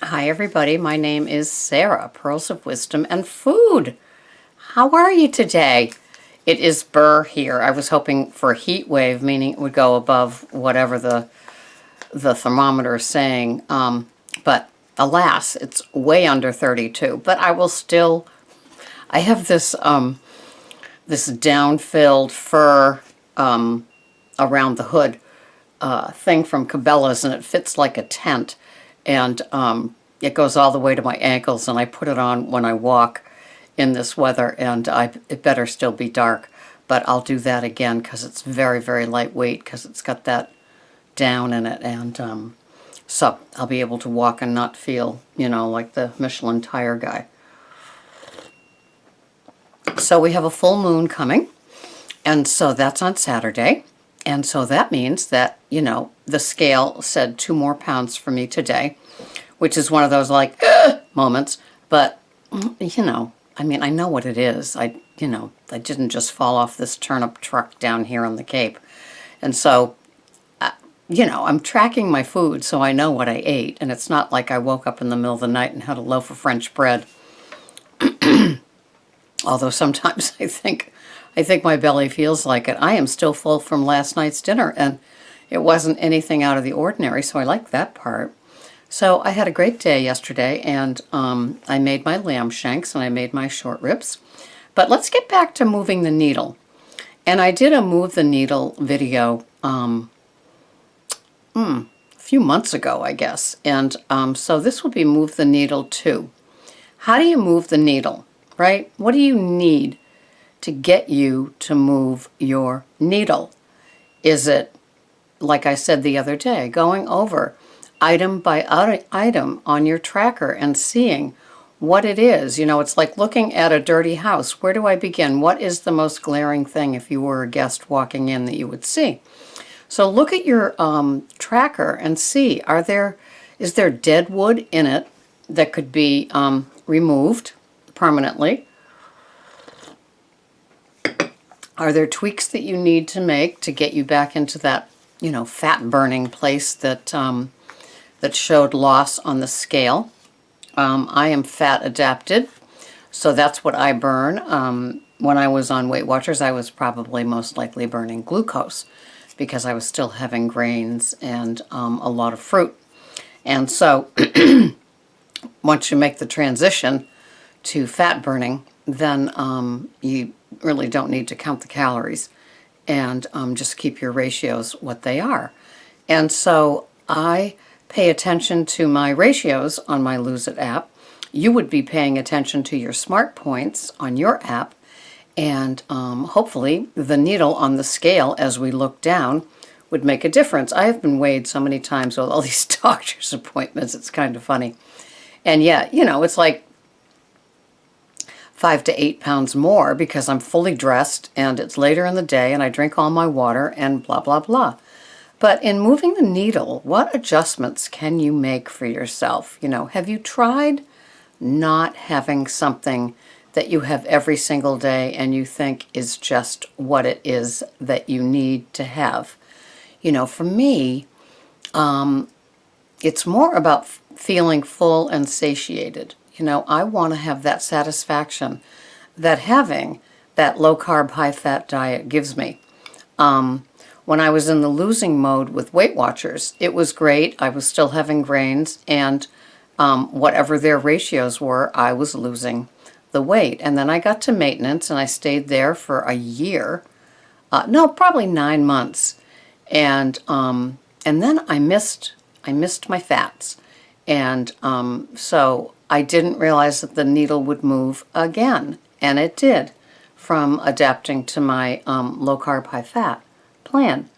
Hi, everybody. My name is Sarah, Pearls of Wisdom and Food. How are you today? It is Burr here. I was hoping for a heat wave, meaning it would go above whatever the thermometer is saying. But alas, it's way under 32. But I will still. I have this down-filled fur around the hood thing from Cabela's, and it fits like a tent, and it goes all the way to my ankles, and I put it on when I walk in this weather, and it better still be dark, but I'll do that again because it's very, very lightweight because it's got that down in it, and so I'll be able to walk and not feel, like the Michelin tire guy. So we have a full moon coming, and so that's on Saturday. And so that means that, the scale said 2 more pounds for me today, which is one of those like moments. But, I know what it is. I didn't just fall off this turnip truck down here on the Cape. And so, I'm tracking my food so I know what I ate. And it's not like I woke up in the middle of the night and had a loaf of French bread. Although sometimes I think my belly feels like it. I am still full from last night's dinner, and it wasn't anything out of the ordinary, so I like that part. So I had a great day yesterday, and I made my lamb shanks and I made my short ribs. But let's get back to moving the needle. And I did a move the needle video a few months ago, I guess. And so this will be move the needle 2. How do you move the needle, right? What do you need to get you to move your needle? Is it, like I said the other day, going over item by item on your tracker and seeing what it is? It's like looking at a dirty house. Where do I begin? What is the most glaring thing if you were a guest walking in that you would see? So look at your tracker and see, is there dead wood in it that could be removed permanently? Are there tweaks that you need to make to get you back into that, fat burning place that showed loss on the scale? I am fat adapted, so that's what I burn. When I was on Weight Watchers, I was probably most likely burning glucose because I was still having grains and a lot of fruit. And so once you make the transition to fat burning, then you really don't need to count the calories and just keep your ratios what they are. And so I pay attention to my ratios on my Lose It app. You would be paying attention to your smart points on your app, and hopefully the needle on the scale as we look down would make a difference. I have been weighed so many times with all these doctor's appointments, it's kind of funny. And yet, it's like 5 to 8 pounds more because I'm fully dressed and it's later in the day and I drink all my water and blah, blah, blah. But in moving the needle, what adjustments can you make for yourself? Have you tried not having something that you have every single day and you think is just what it is that you need to have? For me, it's more about feeling full and satiated. I want to have that satisfaction that having that low-carb, high-fat diet gives me. When I was in the losing mode with Weight Watchers, it was great. I was still having grains, and whatever their ratios were, I was losing the weight. And then I got to maintenance, and I stayed there for a year. No, probably 9 months. And then I missed my fats. And so I didn't realize that the needle would move again, and it did, from adapting to my low-carb, high-fat plan.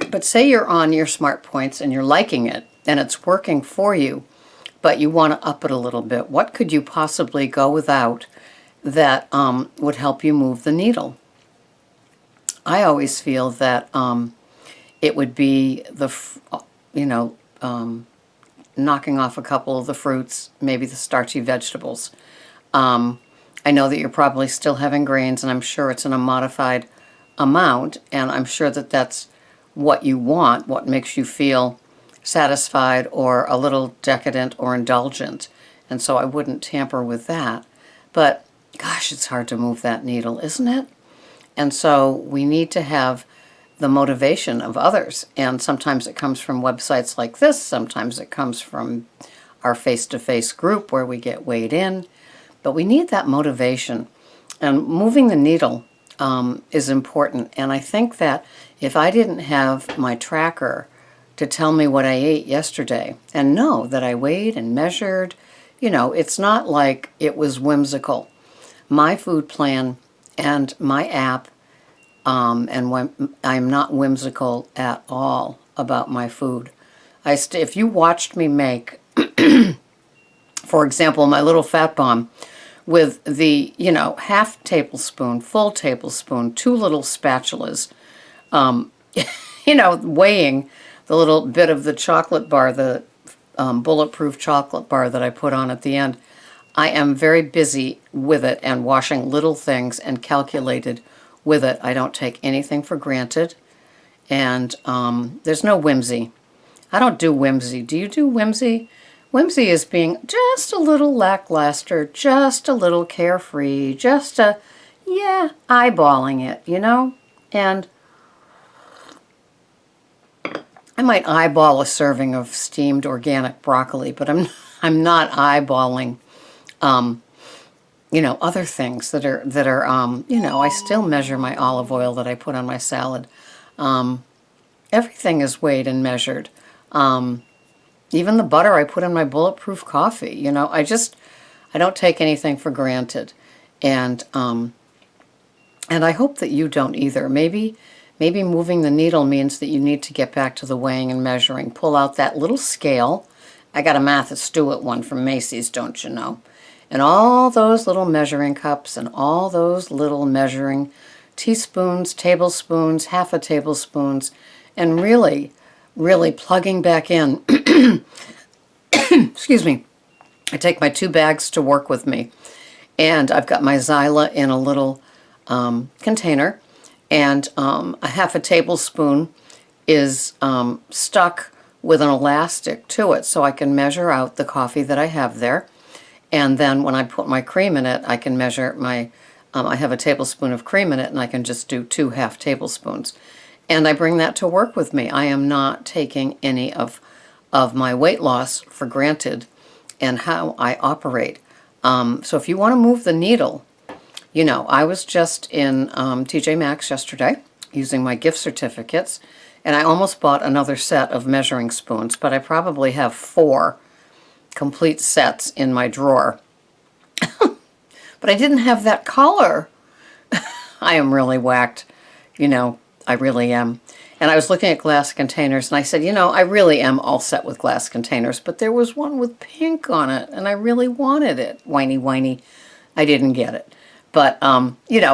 But say you're on your smart points and you're liking it, and it's working for you, but you want to up it a little bit. What could you possibly go without that would help you move the needle? I always feel that it would be knocking off a couple of the fruits, maybe the starchy vegetables. I know that you're probably still having grains, and I'm sure it's in a modified amount, and I'm sure that that's what you want, what makes you feel satisfied or a little decadent or indulgent. And so I wouldn't tamper with that. But gosh, it's hard to move that needle, isn't it? And so we need to have the motivation of others. And sometimes it comes from websites like this. Sometimes it comes from our face-to-face group where we get weighed in. But we need that motivation. And moving the needle is important. And I think that if I didn't have my tracker to tell me what I ate yesterday and know that I weighed and measured, it's not like it was whimsical. My food plan and my app, and when I'm not whimsical at all about my food. If you watched me make, for example, my little fat bomb with the, half tablespoon, full tablespoon, 2 little spatulas, weighing the little bit of the chocolate bar, the bulletproof chocolate bar that I put on at the end. I am very busy with it and washing little things and calculated with it. I don't take anything for granted. And there's no whimsy. I don't do whimsy. Do you do whimsy? Whimsy is being just a little lackluster, just a little carefree, eyeballing it, And I might eyeball a serving of steamed organic broccoli, but I'm not eyeballing, other things that are I still measure my olive oil that I put on my salad. Everything is weighed and measured. Even the butter I put in my bulletproof coffee. I don't take anything for granted, and I hope that you don't either. Maybe moving the needle means that you need to get back to the weighing and measuring. Pull out that little scale. I got a Martha Stewart one from Macy's, don't you know? And all those little measuring cups and all those little measuring teaspoons, tablespoons, half a tablespoons, and really plugging back in. Excuse me. I take my 2 bags to work with me, and I've got my Zyla in a little container, and a half a tablespoon is stuck with an elastic to it, so I can measure out the coffee that I have there. And then when I put my cream in it, I can measure I have a tablespoon of cream in it, and I can just do 2 half tablespoons. And I bring that to work with me. I am not taking any of my weight loss for granted and how I operate. So if you want to move the needle, I was just in TJ Maxx yesterday using my gift certificates, and I almost bought another set of measuring spoons, but I probably have 4 complete sets in my drawer. But I didn't have that color. I am really whacked. I really am. And I was looking at glass containers, and I said, I really am all set with glass containers, but there was one with pink on it, and I really wanted it. Whiny. I didn't get it. But,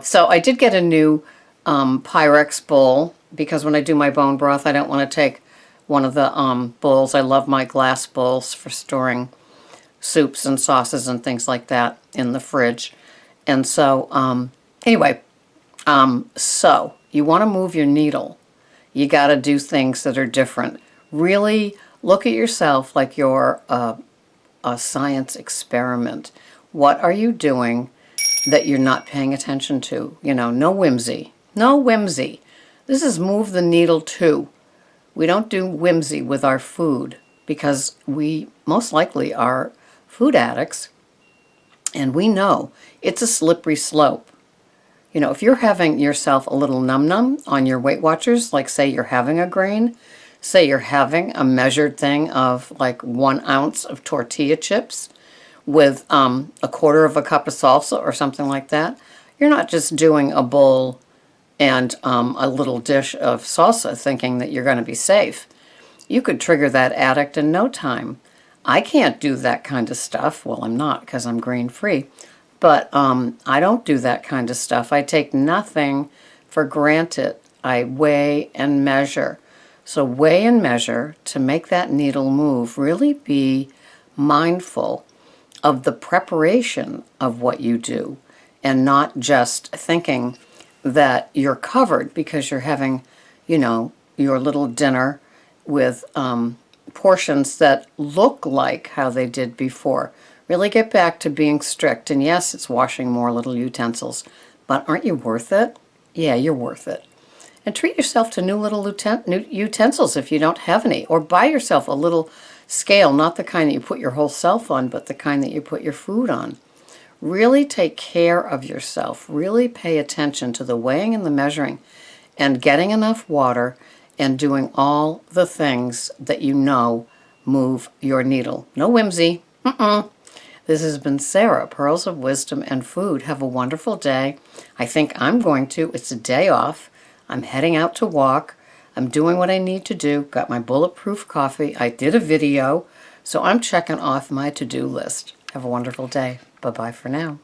so I did get a new Pyrex bowl, because when I do my bone broth, I don't want to take one of the bowls. I love my glass bowls for storing soups and sauces and things like that in the fridge. And so, so you want to move your needle. You got to do things that are different. Really look at yourself like you're a science experiment. What are you doing that you're not paying attention to? No whimsy. No whimsy. This is move the needle too. We don't do whimsy with our food because we most likely are food addicts, and we know it's a slippery slope. If you're having yourself a little num-num on your Weight Watchers, like say you're having a grain, say you're having a measured thing of like 1 ounce of tortilla chips with a quarter of a cup of salsa or something like that, you're not just doing a bowl and a little dish of salsa thinking that you're going to be safe. You could trigger that addict in no time. I can't do that kind of stuff. Well, I'm not because I'm grain-free. But I don't do that kind of stuff. I take nothing for granted. I weigh and measure. So weigh and measure to make that needle move. Really be mindful of the preparation of what you do and not just thinking that you're covered because you're having, your little dinner with portions that look like how they did before. Really get back to being strict. And yes, it's washing more little utensils, but aren't you worth it? Yeah, you're worth it. And treat yourself to new little new utensils if you don't have any. Or buy yourself a little scale, not the kind that you put your whole self on, but the kind that you put your food on. Really take care of yourself. Really pay attention to the weighing and the measuring and getting enough water and doing all the things that you know move your needle. No whimsy. This has been Sarah, Pearls of Wisdom and Food. Have a wonderful day. I think I'm going to. It's a day off. I'm heading out to walk. I'm doing what I need to do. Got my bulletproof coffee. I did a video. So I'm checking off my to-do list. Have a wonderful day. Bye-bye for now.